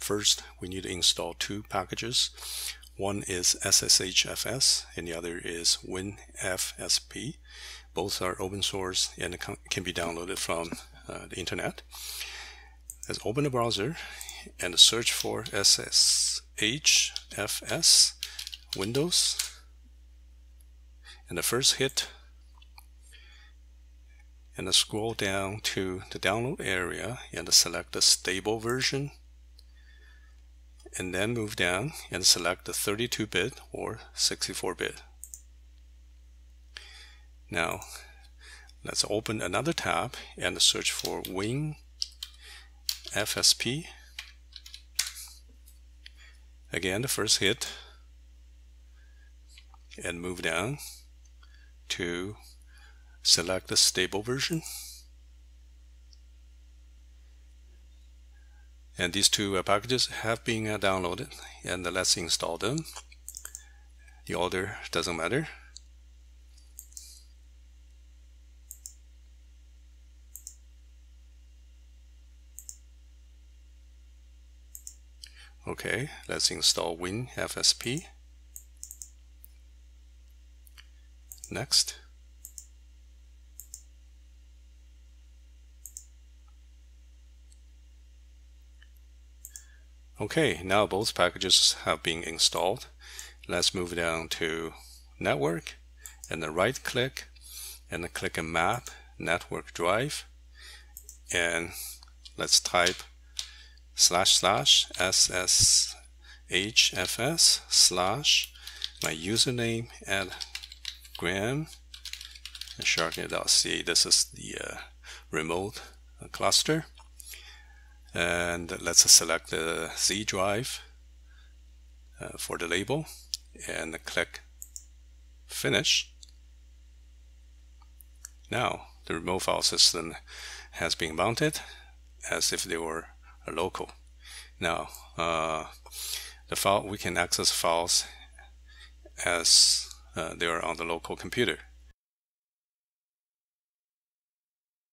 First, we need to install two packages. One is SSHFS and the other is WinFSP. Both are open source and can be downloaded from the internet. Let's open the browser and search for SSHFS Windows. And the first hit, and then scroll down to the download area and select the stable version, and then move down and select the 32-bit or 64-bit. Now let's open another tab and search for WinFSP. Again, the first hit, and move down to select the stable version. And these two packages have been downloaded, and let's install them. The order doesn't matter. Okay, let's install WinFSP. Next. Okay, now both packages have been installed. Let's move down to Network and then right click and then click on Map Network Drive, and let's type //SSHFS/ my username at Graham and Sharcnet.ca. This is the remote cluster. And let's select the Z drive for the label and click Finish. Now the remote file system has been mounted as if they were local. Now we can access files as they are on the local computer.